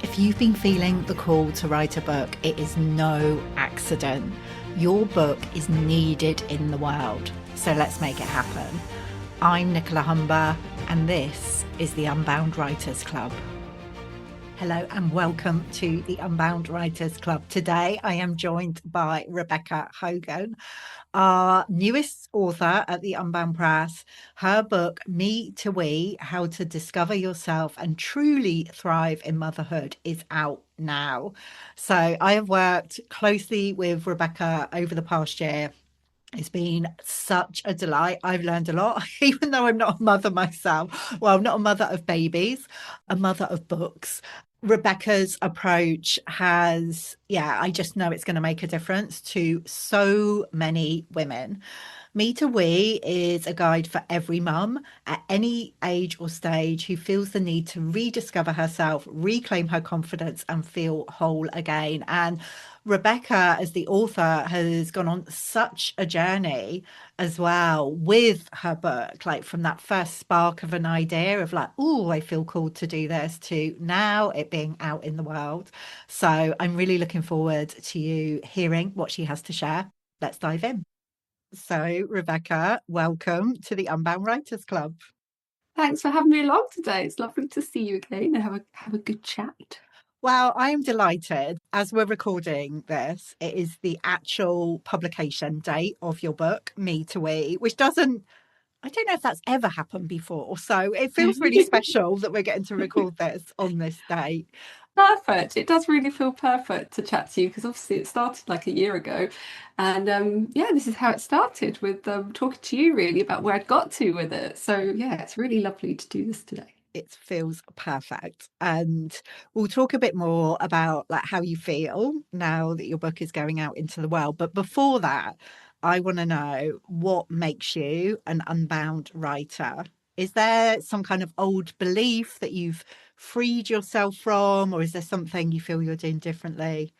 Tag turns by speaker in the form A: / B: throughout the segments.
A: If you've been feeling the call to write a book, it is no accident. Your book is needed in the world, so let's make it happen. I'm Nicola and this is the Unbound Writers Club. Hello and welcome to the Unbound Writers Club. Today I am joined by Rebecca Hogan, our newest author at the Unbound Press. Her book, Me to We, How to Discover Yourself and Truly Thrive in Motherhood, is out now. So I have worked closely with Rebecca over the past year. It's been such a delight. I've learned a lot, even though I'm not a mother myself. Well, not a mother of babies, a mother of books. Rebecca's approach has, I just know it's going to make a difference to so many women. Me to We is a guide for every mum at any age or stage who feels the need to rediscover herself, reclaim her confidence, and feel whole again. And Rebecca, as the author, has gone on such a journey as well with her book, like from that first spark of an idea of like, oh, I feel called to do this, to now it being out in the world. So I'm really looking forward to you hearing what she has to share. Let's dive in. So, Rebecca, welcome to the Unbound Writers Club.
B: Thanks for having me along today. It's lovely to see you again and have a good chat.
A: Well, I am delighted. As we're recording this, it is the actual publication date of your book, Me to We, which I don't know if that's ever happened before. So it feels really special that we're getting to record this on this date.
B: Perfect. It does really feel perfect to chat to you because obviously it started like a year ago. And this is how it started with talking to you really about where I'd got to with it. So yeah, it's really lovely to do this today.
A: It feels perfect. And we'll talk a bit more about like how you feel now that your book is going out into the world. But before that, I want to know what makes you an unbound writer. Is there some kind of old belief that you've freed yourself from, or is there something you feel you're doing differently?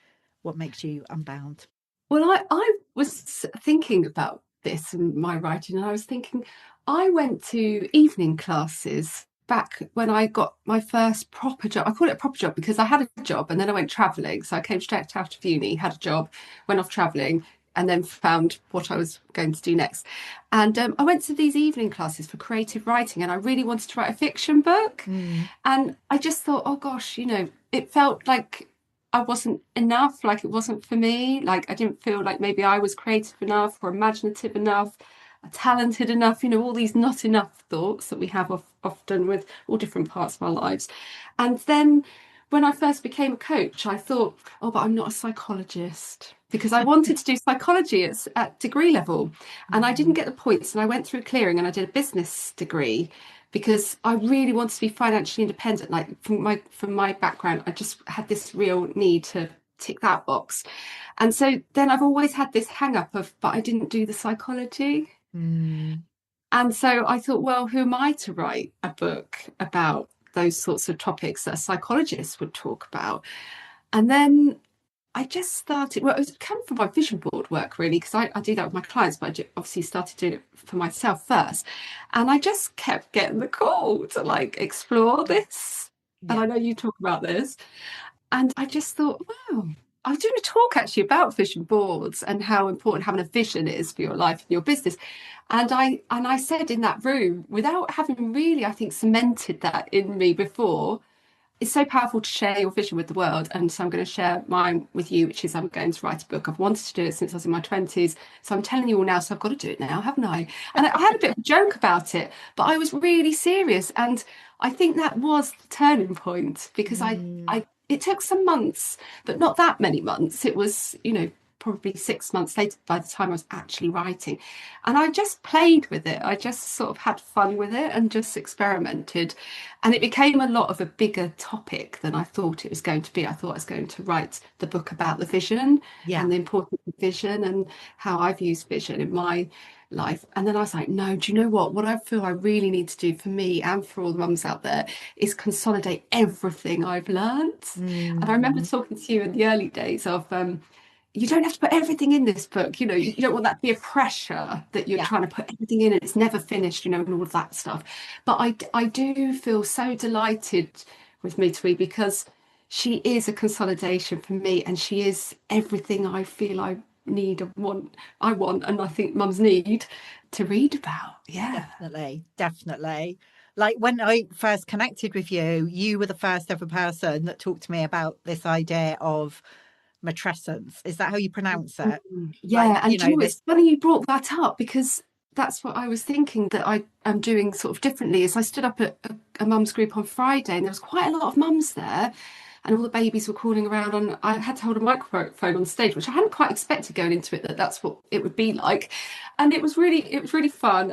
A: What makes you unbound?
B: Well, I was thinking about this in my writing, and I was thinking I went to evening classes back when I got my first proper job. I call it a proper job because I had a job and then I went travelling. So I came straight out of uni, had a job, went off travelling, and then found what I was going to do next. And I went to these evening classes for creative writing, and I really wanted to write a fiction book. And I just thought, oh gosh, it felt like I wasn't enough, like it wasn't for me. Like I didn't feel like maybe I was creative enough or imaginative enough, talented enough, all these not enough thoughts that we have often with all different parts of our lives. And then when I first became a coach, I thought, oh, but I'm not a psychologist because I wanted to do psychology at degree level and I didn't get the points. And I went through clearing and I did a business degree because I really wanted to be financially independent. Like from my background, I just had this real need to tick that box. And so then I've always had this hang up of, but I didn't do the psychology. And so I thought, well, who am I to write a book about those sorts of topics that a psychologist would talk about? And then I just started, well, it was come from my vision board work really, because I do that with my clients, but I obviously started doing it for myself first. And I just kept getting the call to like explore this. Yeah. And I know you talk about this. And I just thought, wow, I was doing a talk actually about vision boards and how important having a vision is for your life and your business. And I said in that room, without having really, I think, cemented that in me before, it's so powerful to share your vision with the world. And so I'm going to share mine with you, which is I'm going to write a book. I've wanted to do it since I was in my 20s. So I'm telling you all now, so I've got to do it now, haven't I? And I had a bit of a joke about it, but I was really serious. And I think that was the turning point because it took some months, but not that many months. It was, probably 6 months later by the time I was actually writing. And I just played with it. I just sort of had fun with it and just experimented. And it became a lot of a bigger topic than I thought it was going to be. I thought I was going to write the book about the vision and the importance of vision and how I've used vision in my life. And then I was like, no, do you know what I feel I really need to do for me and for all the mums out there is consolidate everything I've learned. And I remember talking to you in the early days of you don't have to put everything in this book, you don't want that to be a pressure that you're trying to put everything in and it's never finished, and all of that stuff. But I do feel so delighted with Me to We because she is a consolidation for me, and she is everything I feel I need and want. I want, and I think mums need to read about. Yeah.
A: Definitely, definitely. Like when I first connected with you, you were the first ever person that talked to me about this idea of matrescence. Is that how you pronounce it? Like,
B: Yeah, and do you know,
A: this.
B: it's funny you brought that up because that's what I was thinking that I am doing sort of differently. Is I stood up at a mum's group on Friday, and there was quite a lot of mums there, and all the babies were calling around, and I had to hold a microphone on stage, which I hadn't quite expected going into it, that that's what it would be like. And it was really fun.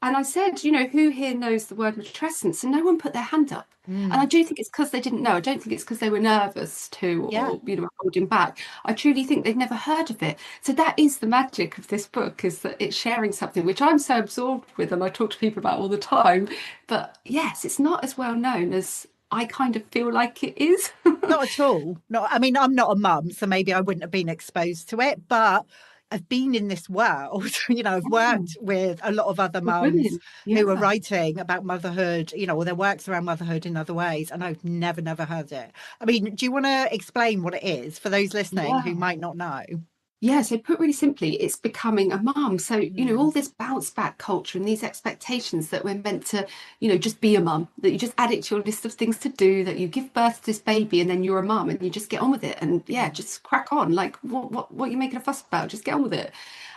B: And I said, you know, who here knows the word matrescence? And no one put their hand up. And I
A: Mm,
B: do think it's because they didn't know. I don't think it's because they were nervous to,
A: yeah.
B: or, you know, holding back. I truly think they've never heard of it. So that is the magic of this book, is that it's sharing something which I'm so absorbed with and I talk to people about all the time. But yes, it's not as well known as I kind of feel like it is.
A: Not at all. Not, I mean, I'm not a mum, so maybe I wouldn't have been exposed to it, but I've been in this world. I've
B: Oh,
A: worked with a lot of other
B: with
A: mums
B: women.
A: who are
B: Yeah.
A: writing about motherhood, or their works around motherhood in other ways, and I've never heard it. I mean, do you want to explain what it is for those listening who
B: Yeah.
A: might not know?
B: Yeah, so put really simply, it's becoming a mum. So, you know,
A: Mm,
B: all this bounce back culture and these expectations that we're meant to, you know, just be a mum, that you just add it to your list of things to do, that you give birth to this baby and then you're a mum and you just get on with it. And yeah,
A: mm,
B: just crack on. Like, what are you making a fuss about? Just get on with it.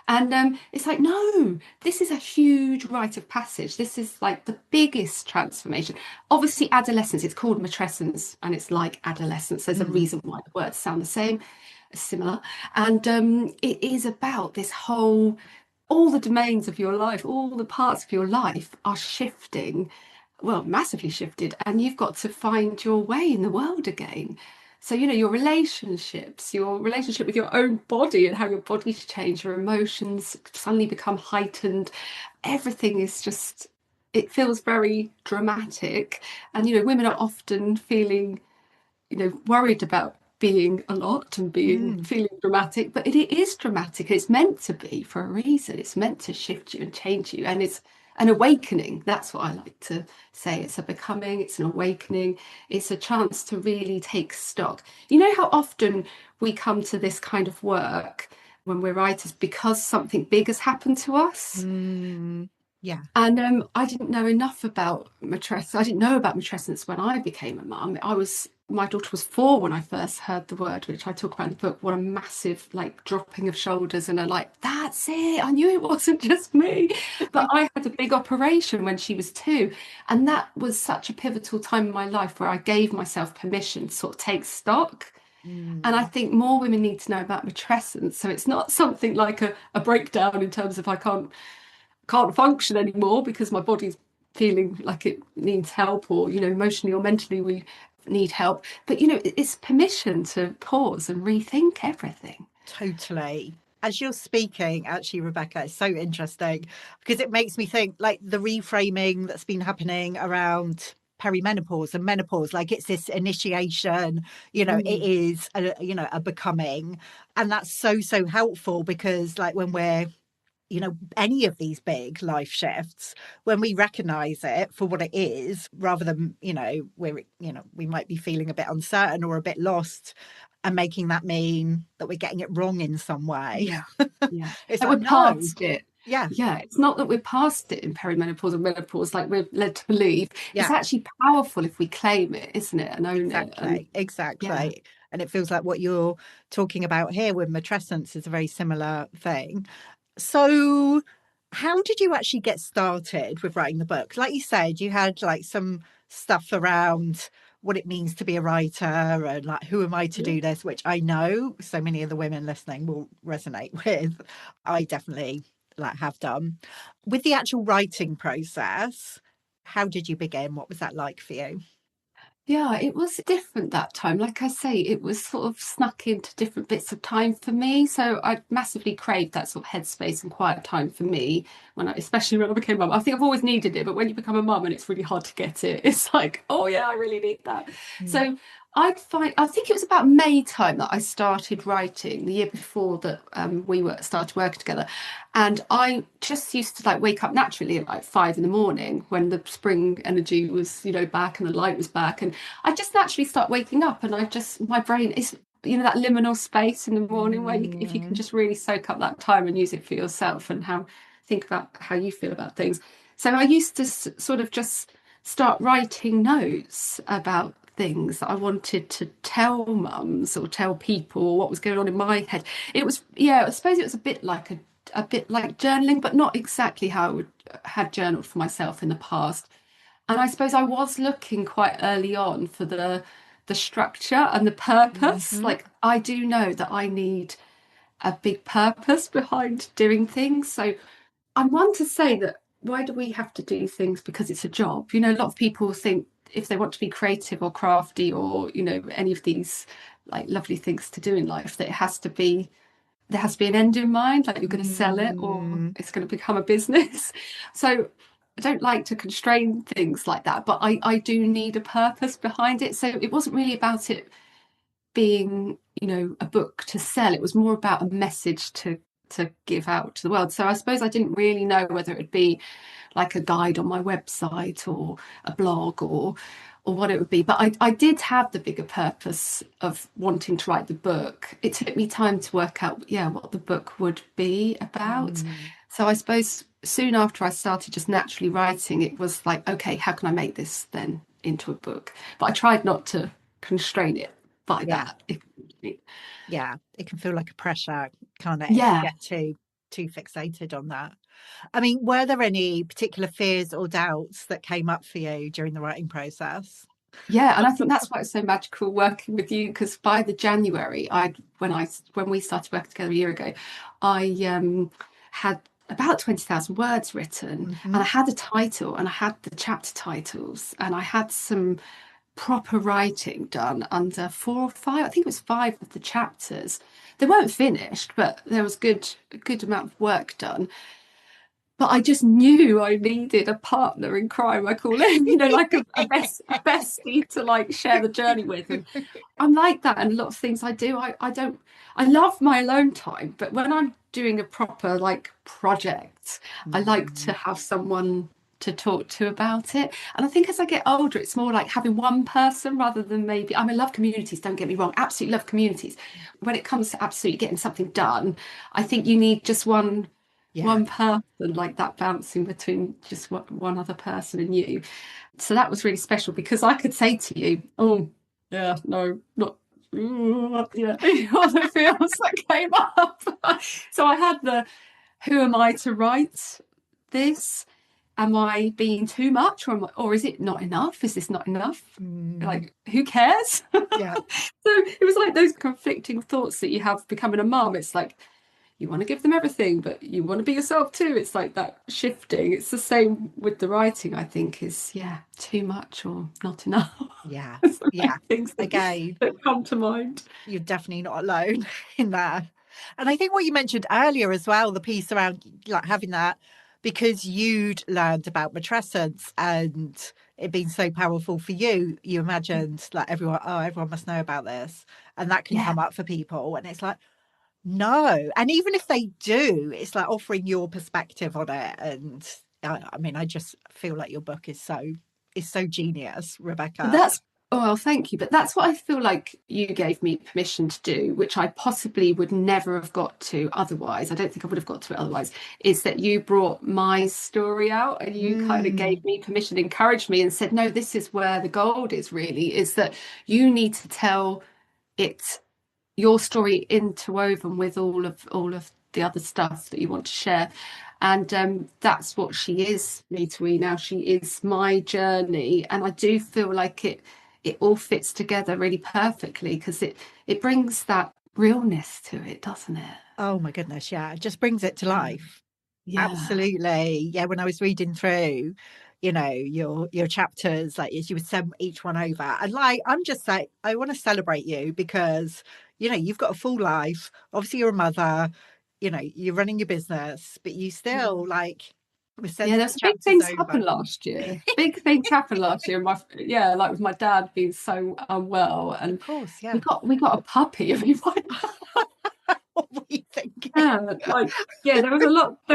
B: And it's like, no, this is a huge rite of passage. This is like the biggest transformation. Obviously, adolescence, it's called matrescence and it's like adolescence. There's a
A: mm,
B: reason why the words sound the same, similar. And it is about this whole, all the domains of your life, all the parts of your life are shifting, well, massively shifted, and you've got to find your way in the world again. So, you know, your relationships, your relationship with your own body and how your body's changed, your emotions suddenly become heightened. Everything is just, it feels very dramatic. And, you know, women are often feeling, you know, worried about being a lot and being
A: mm.
B: feeling dramatic, but it is dramatic. It's meant to be for a reason. It's meant to shift you and change you. And it's an awakening. That's what I like to say. It's a becoming, it's an awakening, it's a chance to really take stock. You know how often we come to this kind of work when we're writers because something big has happened to us?
A: Mm, yeah.
B: And I didn't know enough about matrescence. I didn't know about matrescence when I became a mum. My daughter was 4 when I first heard the word, which I talk about in the book. What a massive like dropping of shoulders and a like, that's it. I knew it wasn't just me. But I had a big operation when she was 2. And that was such a pivotal time in my life where I gave myself permission to sort of take stock. And I
A: Mm,
B: think more women need to know about matrescence. So it's not something like a breakdown in terms of I can't function anymore because my body's feeling like it needs help, or you know, emotionally or mentally we need help. But you know, it's permission to pause and rethink everything.
A: totally. As you're speaking, actually, Rebecca, it's so interesting because it makes me think like the reframing that's been happening around perimenopause and menopause, like it's this initiation, it
B: Mm.
A: is a becoming. And that's so helpful because like when we're any of these big life shifts, when we recognize it for what it is, rather than, we might be feeling a bit uncertain or a bit lost and making that mean that we're getting it wrong in some way.
B: Yeah, yeah.
A: It's
B: Like
A: like,
B: we're
A: no,
B: past it.
A: yeah,
B: Yeah, it's not that we're past it in perimenopause or menopause like we're led to believe. It's
A: yeah,
B: actually powerful if we claim it, isn't it, and own it. And
A: exactly,
B: yeah,
A: exactly. And it feels like what you're talking about here with matrescence is a very similar thing. So, how did you actually get started with writing the book? Like you said, you had like some stuff around what it means to be a writer and like who am I to
B: yeah.
A: do this, which I know so many of the women listening will resonate with. I definitely like have done. With the actual writing process, how did you begin? What was that like for you?
B: Yeah, it was different that time. Like I say, it was sort of snuck into different bits of time for me. So I massively craved that sort of headspace and quiet time for me especially when I became a mum. I think I've always needed it, but when you become a mum and it's really hard to get it, it's like, oh yeah, I really need that.
A: Mm,
B: So I think it was about May time that I started writing, the year before that we were started working together. And I just used to like wake up naturally at like 5 in the morning when the spring energy was, back and the light was back. And I just naturally start waking up and my brain is, that liminal space in the morning where if you can
A: Mm.
B: just really soak up that time and use it for yourself and think about how you feel about things. So I used to sort of just start writing notes about things that I wanted to tell mums or tell people what was going on in my head. It was, yeah, I suppose it was a bit like journaling, but not exactly how I would had journaled for myself in the past. And I suppose I was looking quite early on for the structure and the purpose.
A: Hmm.
B: Like I do know that I need a big purpose behind doing things. So I'm one to say that why do we have to do things because it's a job? A lot of people think if they want to be creative or crafty or, any of these like lovely things to do in life, that there has to be an end in mind, like you're going to sell it or
A: Mm.
B: it's going to become a business. So I don't like to constrain things like that, but I do need a purpose behind it. So it wasn't really about it being, a book to sell. It was more about a message to give out to the world. So I suppose I didn't really know whether it would be like a guide on my website or a blog or what it would be. But I did have the bigger purpose of wanting to write the book. It took me time to work out, yeah, what the book would be about.
A: Mm.
B: So I suppose soon after I started just naturally writing, it was like, okay, how can I make this then into a book? But I tried not to constrain it by
A: Yeah,
B: that.
A: yeah. It can feel like a pressure, can't it, if you
B: Yeah,
A: get too fixated on that. I mean, were there any particular fears or doubts that came up for you during the writing process?
B: yeah, and I think that's why it's so magical working with you because by the January, when we started working together a year ago, I had about 20,000 words written and
A: Hmm.
B: I had a title and I had the chapter titles and I had some proper writing done under 4 or 5, I think it was 5 of the chapters. They weren't finished, but there was a good amount of work done. But I just knew I needed a partner in crime, I call it, like a bestie to like share the journey with. And I'm like that. And a lot of things I do, I don't, I love my alone time, but when I'm doing a proper like project, I like to
A: Mm.
B: have someone to talk to about it. And I think as I get older, it's more like having one person rather than maybe, I love communities, don't get me wrong, absolutely love communities. When it comes to absolutely getting something done, I think you need just
A: Yeah.
B: one person like that bouncing between just one other person and you. So that was really special because I could say to you, oh, yeah, no, not. Yeah, all the feels that came up. So I had who am I to write this? Am I being too much or is it not enough? Is this not enough?
A: Mm.
B: Like, who cares? So
A: Yeah.
B: it was like those conflicting thoughts that you have becoming a mum. It's like, you want to give them everything, but you want to be yourself too. It's like that shifting. It's the same with the writing, I think, is yeah, too much or not enough.
A: Yeah.
B: So
A: Yeah.
B: things
A: Again,
B: that come to mind.
A: you're definitely not alone in that. And I think what you mentioned earlier as well, the piece around like having that because you'd learned about matrescence and it being so powerful for you, you imagined like everyone must know about this. And that can
B: Yeah,
A: come up for people. And it's like, no. And even if they do, it's like offering your perspective on it. And I mean, I just feel like your book is so genius,
B: but
A: Rebecca.
B: that's oh well, thank you. But that's what I feel like you gave me permission to do, which I possibly would never have got to otherwise. I don't think I would have got to it otherwise. Is that you brought my story out and you kind of
A: Mm,
B: gave me permission, encouraged me, and said, no, this is where the gold is really, is that you need to tell it your story interwoven with all of the other stuff that you want to share. And that's what she is, me to we now. She is my journey, and I do feel like it all fits together really perfectly because it brings that realness to it, doesn't it?
A: oh my goodness, yeah. It just brings it to life.
B: Yeah.
A: Absolutely. Yeah, when I was reading through, your chapters, like as you would send each one over. And like I'm just like, I want to celebrate you because, you've got a full life. Obviously you're a mother, you're running your business, but you
B: Yeah.
A: still like We're
B: Yeah,
A: sending the
B: there's big
A: chapters
B: things
A: over.
B: happened last year. Big things happened last year. Yeah, like with my dad being so unwell,
A: Of
B: and
A: course,
B: we
A: yeah.
B: got a puppy. I mean,
A: What were you thinking?
B: yeah, like yeah, there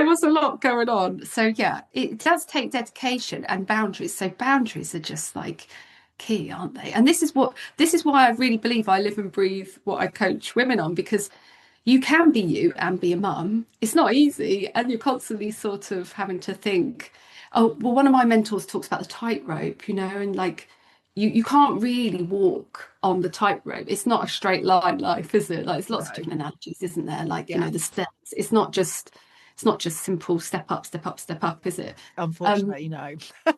B: was a lot going on. So yeah, it does take dedication and boundaries. So boundaries are just like key, aren't they? And this is why I really believe I live and breathe what I coach women on, because you can be you and be a mum. It's not easy, and you're constantly sort of having to think. Oh, well, one of my mentors talks about the tightrope, and like you can't really walk on the tightrope. It's not a straight line life, is it? Like there's lots of
A: No.
B: different analogies, isn't there? Like,
A: Yeah,
B: the steps. It's not just simple step up, step up, step up, is it? Um,
A: unfortunately, no.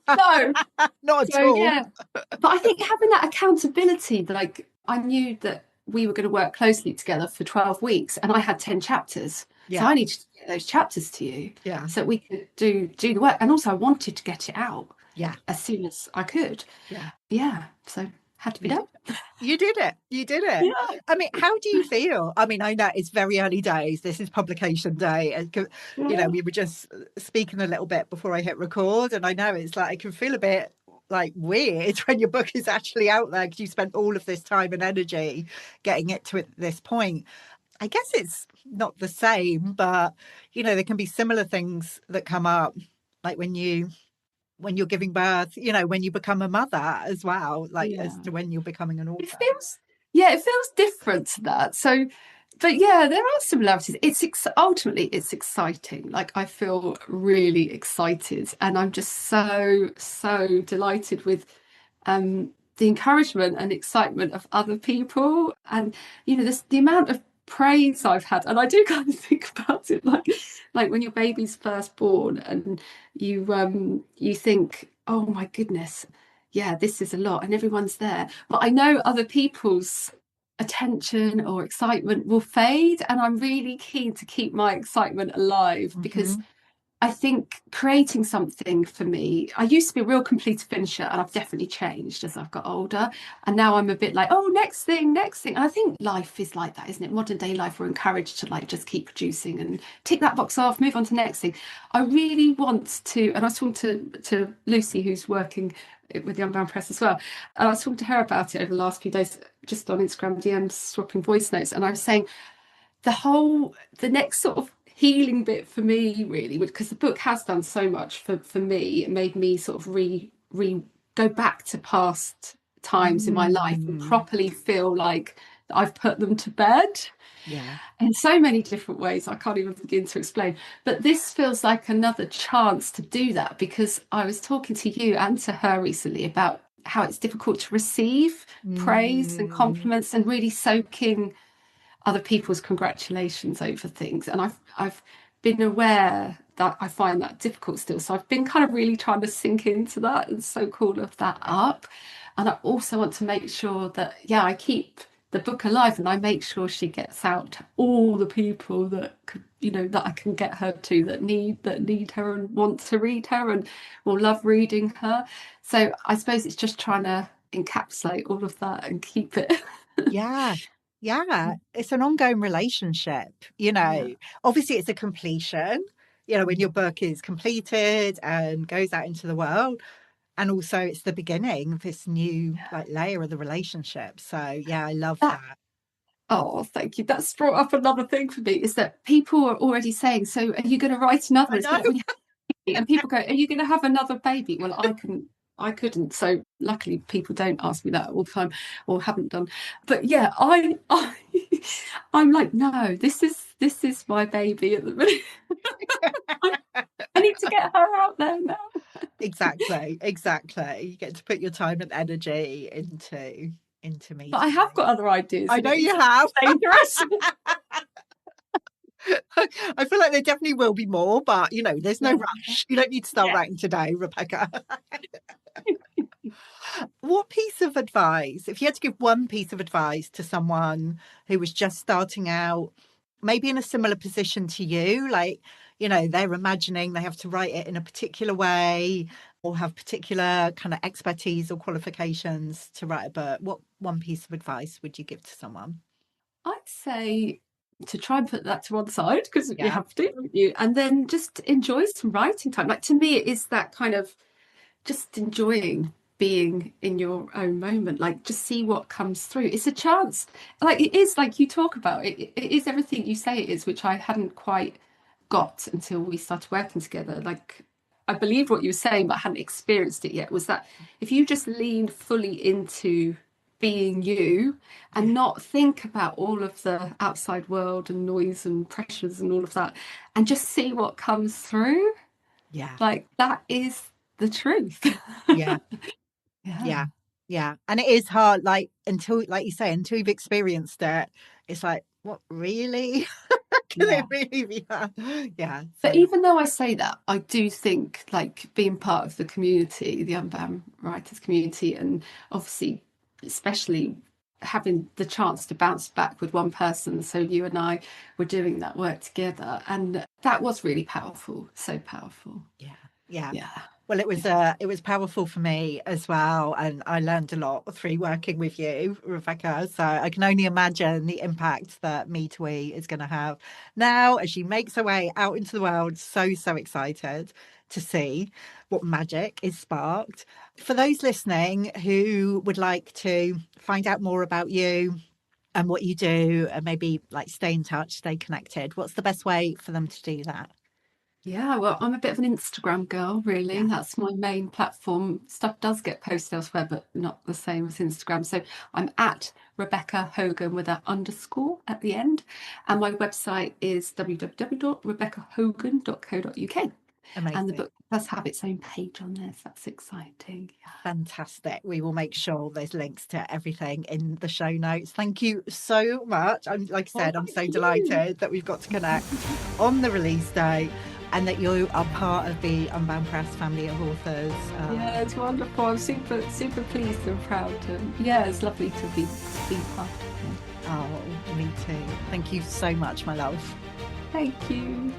B: no.
A: Not at
B: So
A: all.
B: yeah, but I think having that accountability, like I knew that we were going to work closely together for 12 weeks and I had 10 chapters. So
A: Yeah,
B: I needed to get those chapters to you
A: yeah,
B: so that we could do the work. And also I wanted to get it out
A: yeah,
B: as soon as I could.
A: yeah.
B: Yeah. So had to be
A: You did
B: done.
A: it. You did it. You did it.
B: Yeah.
A: I mean, how do you feel? I mean, I know it's very early days. This is publication day.
B: Yeah.
A: We were just speaking a little bit before I hit record, and I know it's like I can feel a bit like weird when your book is actually out there because you spent all of this time and energy getting it to this point. I guess it's not the same, but there can be similar things that come up, like when you're giving birth, when you become a mother as well, like as
B: Yeah.
A: to when you're becoming an
B: It
A: author.
B: feels, yeah, it feels different to that. So, but yeah, there are similarities. Ultimately it's exciting. Like I feel really excited, and I'm just so delighted with the encouragement and excitement of other people, and this the amount of praise I've had, and I do kind of think about it like when your baby's first born, and you think, oh my goodness, yeah, this is a lot, and everyone's there. But I know other people's attention or excitement will fade, and I'm really keen to keep my excitement alive because
A: Hmm.
B: I think creating something for me, I used to be a real completer finisher, and I've definitely changed as I've got older. And now I'm a bit like, oh, next thing, next thing. And I think life is like that, isn't it? Modern day life, we're encouraged to like just keep producing and tick that box off, move on to the next thing. I really want to, and I was talking to Lucy, who's working with the Unbound Press as well. And I was talking to her about it over the last few days, just on Instagram DMs, swapping voice notes. And I was saying, the next sort of healing bit for me really, because the book has done so much for me. It made me sort of re go back to past times in my life and
A: Mm.
B: properly feel like I've put them to bed
A: Yeah.
B: in so many different ways I can't even begin to explain. But this feels like another chance to do that, because I was talking to you and to her recently about how it's difficult to receive praise and
A: Mm.
B: compliments and really soak in other people's congratulations over things. And I've been aware that I find that difficult still. So I've been kind of really trying to sink into that and soak all of that up. And I also want to make sure that, yeah, I keep the book alive and I make sure she gets out to all the people that could, that I can get her to, that need her and want to read her and will love reading her. So I suppose it's just trying to encapsulate all of that and keep it.
A: Yeah. Yeah. It's an ongoing relationship,
B: Yeah.
A: Obviously, it's a completion, when your book is completed and goes out into the world. And also, it's the beginning of this new like layer of the relationship. So, yeah, I love
B: That
A: that.
B: Oh, thank you. That's brought up another thing for me, is that people are already saying, so are you going to write another one?
A: I
B: It's a bit
A: know.
B: like when you have a baby, and people go, are you going to have another baby? Well, I couldn't. So luckily people don't ask me that all the time, or haven't done. But yeah, I'm like, no, this is my baby at the minute. I, I need to get her out there now.
A: Exactly. Exactly. You get to put your time and energy into
B: But I
A: meeting
B: have
A: me.
B: got other ideas,
A: I
B: and
A: know
B: it
A: you
B: is
A: have.
B: dangerous.
A: I feel like there definitely will be more, but there's no
B: Yeah.
A: rush. You don't need to start
B: Yeah.
A: writing today, Rebecca. What piece of advice, if you had to give one piece of advice to someone who was just starting out, maybe in a similar position to you, like, they're imagining they have to write it in a particular way or have particular kind of expertise or qualifications to write a book, what one piece of advice would you give to someone?
B: I'd say to try and put that to one side, because you
A: Yeah.
B: have to, haven't you? And then just enjoy some writing time. Like, to me, it is that kind of just enjoying being in your own moment. Like, just see what comes through. It's a chance. Like, it is, like you talk about it, it is everything you say it is, which I hadn't quite got until we started working together. Like, I believed what you were saying, but I hadn't experienced it yet, was that if you just lean fully into being you and not think about all of the outside world and noise and pressures and all of that, and just see what comes through,
A: Yeah.
B: like, that is the truth.
A: Yeah.
B: Yeah.
A: Yeah. Yeah. And it is hard, like, until, like you say, until you've experienced it, it's like, what, really? Can
B: Yeah.
A: it really be that? Yeah.
B: But
A: So,
B: even though I say that, I do think, like, being part of the community, the Unbound writers community, and obviously, especially having the chance to bounce back with one person. So you and I were doing that work together, and that was really powerful. So powerful.
A: yeah. Yeah.
B: Yeah.
A: Well, it was powerful for me as well, and I learned a lot through working with you, Rebecca. So I can only imagine the impact that Me to We is going to have now as she makes her way out into the world. So excited to see what magic is sparked. For those listening who would like to find out more about you and what you do, and maybe like stay in touch, stay connected, what's the best way for them to do that?
B: Yeah, well, I'm a bit of an Instagram girl, really.
A: Yeah,
B: That's my main platform. Stuff does get posted elsewhere, but not the same as Instagram. So I'm at Rebecca Hogan with an underscore at the end. And my website is www.rebeccahogan.co.uk. And the
A: amazing.
B: book does have its own page on there, so that's exciting. Yeah.
A: Fantastic. We will make sure there's links to everything in the show notes. Thank you so much. I'm, like I
B: Well,
A: said, I'm so
B: thank you.
A: delighted that we've got to connect on the release day and that you are part of the Unbound Press family of authors.
B: Yeah, it's wonderful. I'm super pleased and proud. Yeah, it's lovely to be part of it.
A: Oh, me too. Thank you so much, my love.
B: Thank you.